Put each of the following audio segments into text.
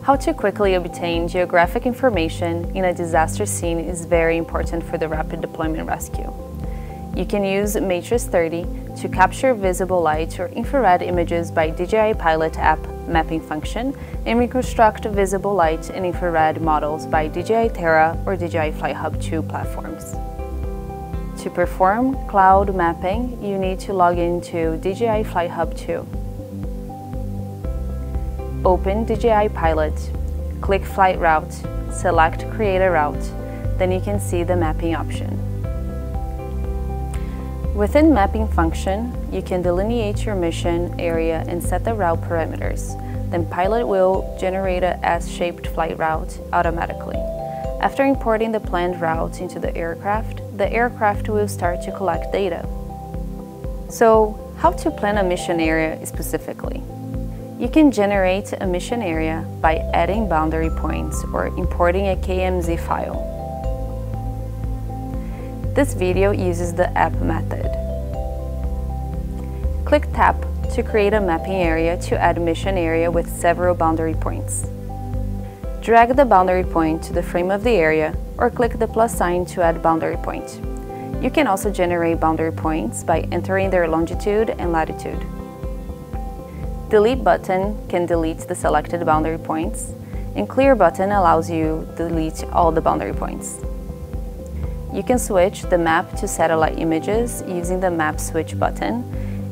How to quickly obtain geographic information in a disaster scene is very important for the rapid deployment rescue. You can use Matrice 30 to capture visible light or infrared images by DJI Pilot app mapping function and reconstruct visible light and infrared models by DJI Terra or DJI Flight Hub 2 platforms. To perform cloud mapping, you need to log into DJI Flight Hub 2. Open DJI Pilot, click Flight Route, select Create a Route, then you can see the mapping option. Within Mapping function, you can delineate your mission area and set the route parameters. Then Pilot will generate a S-shaped flight route automatically. After importing the planned route into the aircraft will start to collect data. So, how to plan a mission area specifically? You can generate a mission area by adding boundary points or importing a KMZ file. This video uses the app method. Click Tap to create a mapping area to add a mission area with several boundary points. Drag the boundary point to the frame of the area or click the plus sign to add boundary point. You can also generate boundary points by entering their longitude and latitude. Delete button can delete the selected boundary points, and Clear button allows you to delete all the boundary points. You can switch the map to satellite images using the Map Switch button,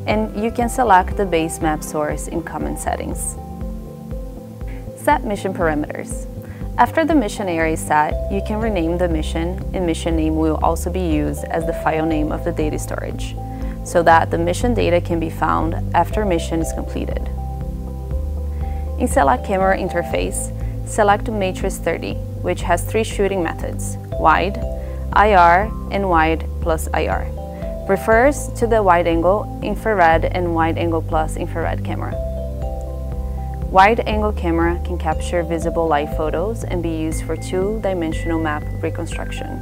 and you can select the base map source in Common Settings. Set mission parameters. After the mission area is set, you can rename the mission, and mission name will also be used as the file name of the data storage, so that the mission data can be found after mission is completed. In Select Camera Interface, select Matrice 30, which has three shooting methods: wide, IR, and wide plus IR. Refers to the wide-angle, infrared, and wide-angle plus infrared camera. Wide-angle camera can capture visible light photos and be used for two-dimensional map reconstruction.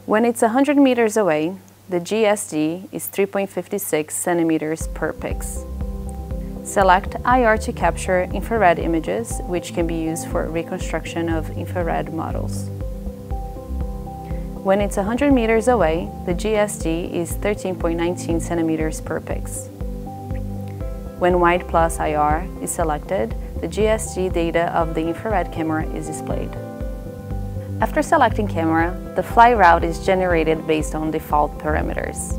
When it's 100 meters away, the GSD is 3.56 centimeters per pix. Select IR to capture infrared images, which can be used for reconstruction of infrared models. When it's 100 meters away, the GSD is 13.19 centimeters per pix. When Wide plus IR is selected, the GSD data of the infrared camera is displayed. After selecting camera, the flight route is generated based on default parameters.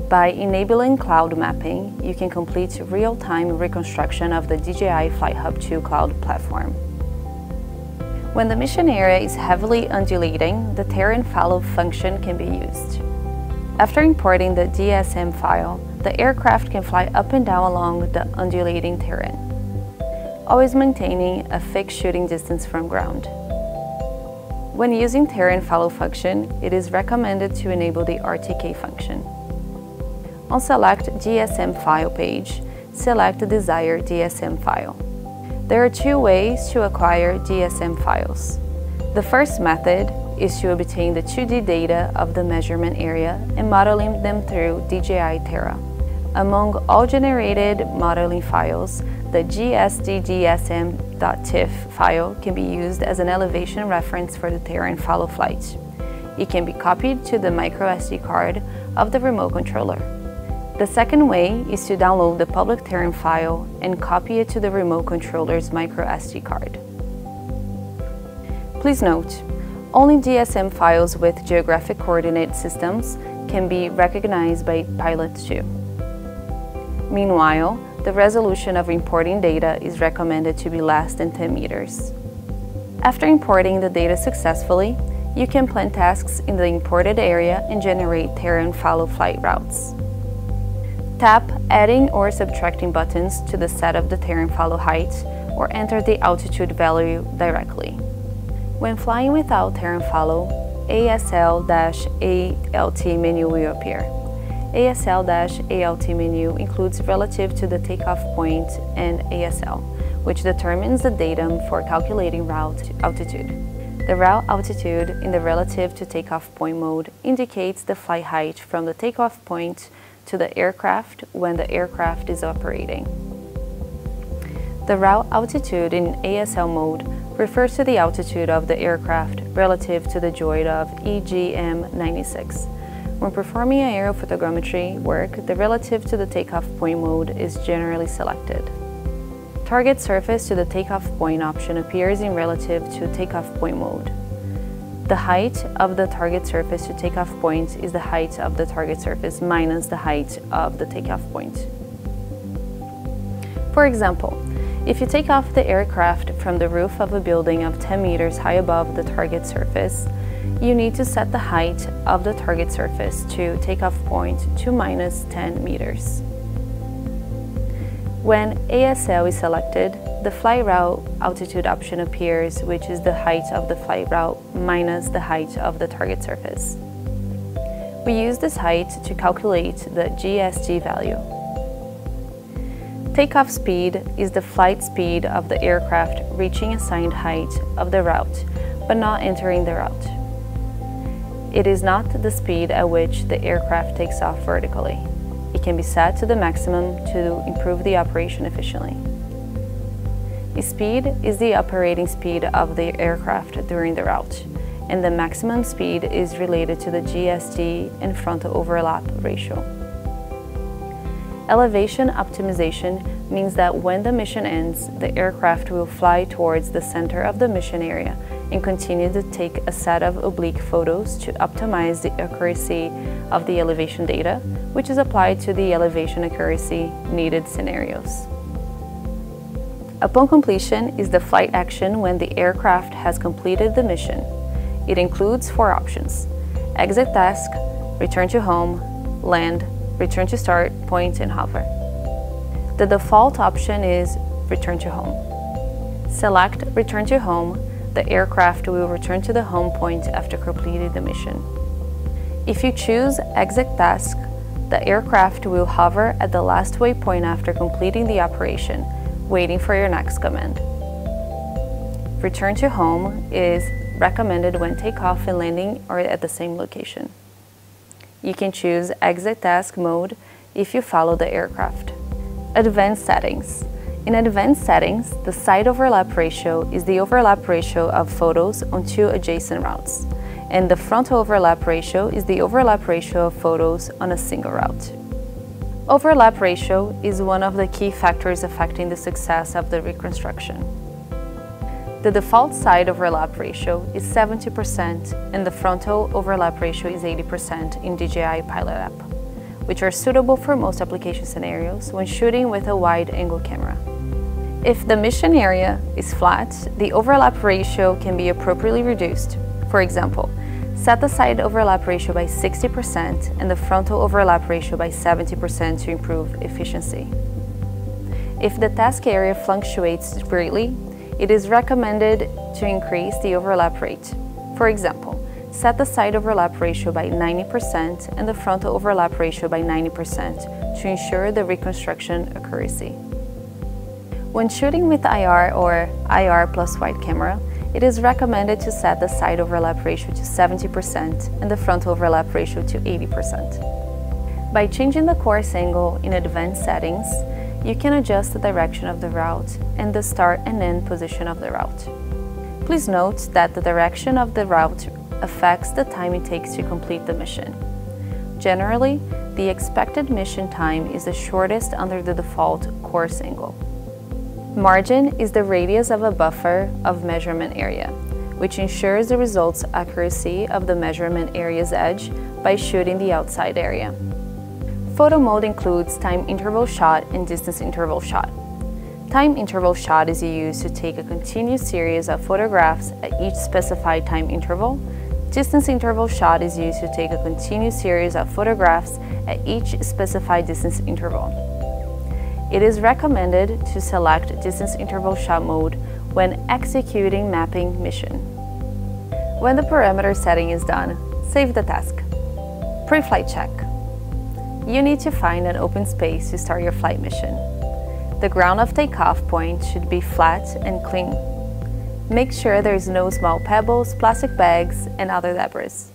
By enabling cloud mapping, you can complete real-time reconstruction of the DJI Flight Hub 2 cloud platform. When the mission area is heavily undulating, the terrain follow function can be used. After importing the DSM file, the aircraft can fly up and down along the undulating terrain, always maintaining a fixed shooting distance from ground. When using terrain follow function, it is recommended to enable the RTK function. On Select DSM File page, select the desired DSM file. There are two ways to acquire DSM files. The first method is to obtain the 2D data of the measurement area and modeling them through DJI Terra. Among all generated modeling files, the gsddsm.tif file can be used as an elevation reference for the terrain follow flight. It can be copied to the microSD card of the remote controller. The second way is to download the public terrain file and copy it to the remote controller's microSD card. Please note, only DSM files with geographic coordinate systems can be recognized by Pilot 2. Meanwhile, the resolution of importing data is recommended to be less than 10 meters. After importing the data successfully, you can plan tasks in the imported area and generate terrain follow flight routes. Tap adding or subtracting buttons to the set of the terrain follow height or enter the altitude value directly. When flying without terrain follow, ASL-ALT menu will appear. ASL-ALT menu includes relative to the takeoff point and ASL, which determines the datum for calculating route altitude. The route altitude in the relative to takeoff point mode indicates the flight height from the takeoff point to the aircraft when the aircraft is operating. The route altitude in ASL mode refers to the altitude of the aircraft relative to the droid of EGM-96. When performing aerophotogrammetry work, the relative to the takeoff point mode is generally selected. Target surface to the takeoff point option appears in relative to takeoff point mode. The height of the target surface to takeoff point is the height of the target surface minus the height of the takeoff point. For example, if you take off the aircraft from the roof of a building of 10 meters high above the target surface, you need to set the height of the target surface to takeoff point to minus 10 meters. When ASL is selected, the flight route altitude option appears, which is the height of the flight route minus the height of the target surface. We use this height to calculate the GSD value. Takeoff speed is the flight speed of the aircraft reaching assigned height of the route, but not entering the route. It is not the speed at which the aircraft takes off vertically. It can be set to the maximum to improve the operation efficiently. Speed is the operating speed of the aircraft during the route, and the maximum speed is related to the GSD and frontal overlap ratio. Elevation optimization means that when the mission ends, the aircraft will fly towards the center of the mission area and continue to take a set of oblique photos to optimize the accuracy of the elevation data, which is applied to the elevation accuracy needed scenarios. Upon completion is the flight action when the aircraft has completed the mission. It includes 4 options: exit task, return to home, land, return to start point, and hover. The default option is return to home. Select return to home. The aircraft will return to the home point after completing the mission. If you choose exit task, the aircraft will hover at the last waypoint after completing the operation, waiting for your next command. Return to home is recommended when takeoff and landing are at the same location. You can choose exit task mode if you follow the aircraft. Advanced settings. In advanced settings, the side overlap ratio is the overlap ratio of photos on 2 adjacent routes, and the frontal overlap ratio is the overlap ratio of photos on a single route. Overlap ratio is one of the key factors affecting the success of the reconstruction. The default side overlap ratio is 70% and the frontal overlap ratio is 80% in DJI Pilot app, which are suitable for most application scenarios when shooting with a wide-angle camera. If the mission area is flat, the overlap ratio can be appropriately reduced. For example, set the side overlap ratio by 60% and the frontal overlap ratio by 70% to improve efficiency. If the task area fluctuates greatly, it is recommended to increase the overlap rate. For example, set the side overlap ratio by 90% and the frontal overlap ratio by 90% to ensure the reconstruction accuracy. When shooting with IR or IR plus wide camera, it is recommended to set the side overlap ratio to 70% and the frontal overlap ratio to 80%. By changing the course angle in advanced settings, you can adjust the direction of the route and the start and end position of the route. Please note that the direction of the route affects the time it takes to complete the mission. Generally, the expected mission time is the shortest under the default course angle. Margin is the radius of a buffer of measurement area, which ensures the result's accuracy of the measurement area's edge by shooting the outside area. Photo mode includes time interval shot and distance interval shot. Time interval shot is used to take a continuous series of photographs at each specified time interval. Distance interval shot is used to take a continuous series of photographs at each specified distance interval. It is recommended to select distance interval shot mode when executing mapping mission. When the parameter setting is done, save the task. Pre-flight check. You need to find an open space to start your flight mission. The ground of takeoff point should be flat and clean. Make sure there is no small pebbles, plastic bags, and other debris.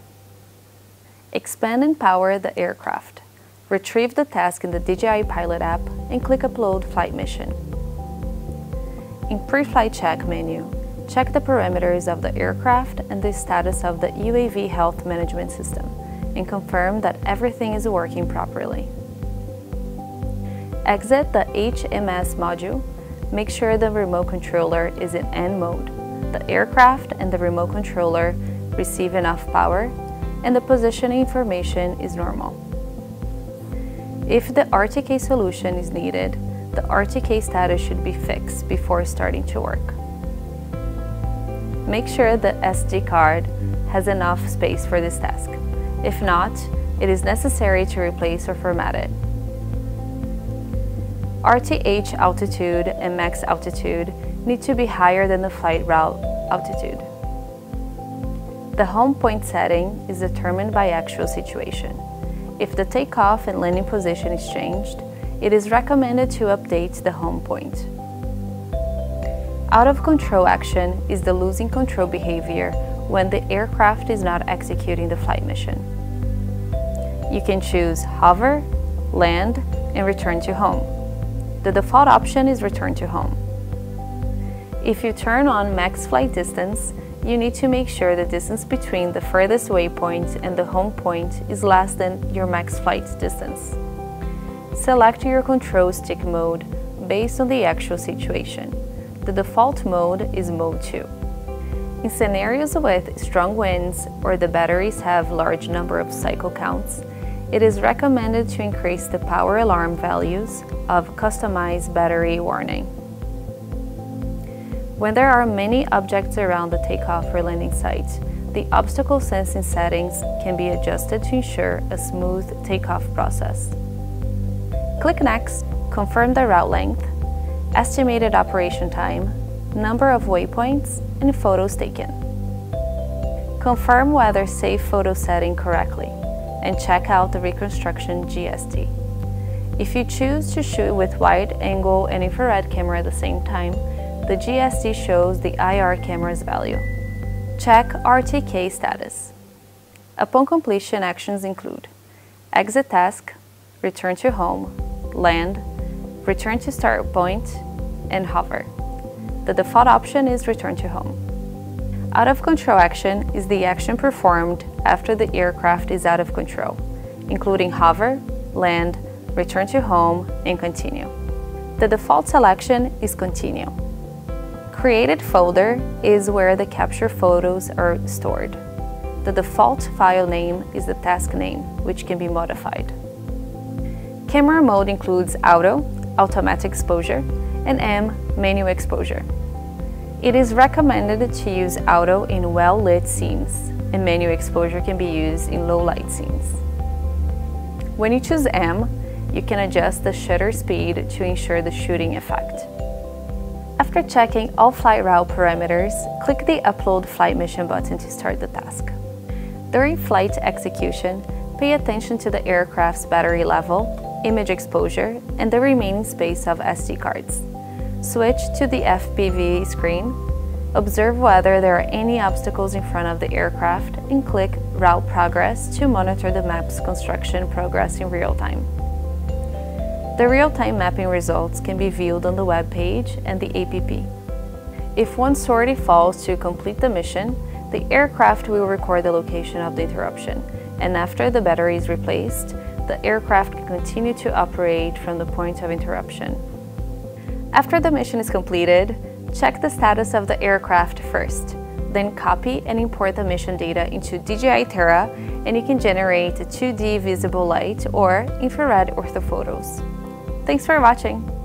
Expand and power the aircraft. Retrieve the task in the DJI Pilot app and click Upload Flight Mission. In Pre-Flight Check menu, check the parameters of the aircraft and the status of the UAV health management system and confirm that everything is working properly. Exit the HMS module. Make sure the remote controller is in N mode, the aircraft and the remote controller receive enough power, and the positioning information is normal. If the RTK solution is needed, the RTK status should be fixed before starting to work. Make sure the SD card has enough space for this task. If not, it is necessary to replace or format it. RTH altitude and max altitude need to be higher than the flight route altitude. The home point setting is determined by actual situation. If the takeoff and landing position is changed, it is recommended to update the home point. Out of control action is the losing control behavior when the aircraft is not executing the flight mission. You can choose hover, land, and return to home. The default option is return to home. If you turn on max flight distance, you need to make sure the distance between the furthest waypoint and the home point is less than your max flight distance. Select your control stick mode based on the actual situation. The default mode is Mode 2. In scenarios with strong winds or the batteries have large number of cycle counts, it is recommended to increase the power alarm values of customized battery warning. When there are many objects around the takeoff or landing site, the obstacle sensing settings can be adjusted to ensure a smooth takeoff process. Click Next, confirm the route length, estimated operation time, number of waypoints, and photos taken. Confirm whether Save Photo setting correctly, and check out the Reconstruction GST. If you choose to shoot with wide angle and infrared camera at the same time, the GST shows the IR camera's value. Check RTK status. Upon completion, actions include exit task, return to home, land, return to start point, and hover. The default option is return to home. Out of control action is the action performed after the aircraft is out of control, including hover, land, return to home, and continue. The default selection is continue. Created folder is where the capture photos are stored. The default file name is the task name, which can be modified. Camera mode includes auto, automatic exposure, and M, manual exposure. It is recommended to use auto in well-lit scenes, and manual exposure can be used in low-light scenes. When you choose M, you can adjust the shutter speed to ensure the shooting effect. After checking all flight route parameters, click the Upload Flight Mission button to start the task. During flight execution, pay attention to the aircraft's battery level, image exposure, and the remaining space of SD cards. Switch to the FPV screen, observe whether there are any obstacles in front of the aircraft, and click Route Progress to monitor the map's construction progress in real time. The real-time mapping results can be viewed on the web page and the APP. If one sortie falls to complete the mission, the aircraft will record the location of the interruption, and after the battery is replaced, the aircraft can continue to operate from the point of interruption. After the mission is completed, check the status of the aircraft first, then copy and import the mission data into DJI Terra, and you can generate a 2D visible light or infrared orthophotos. Thanks for watching!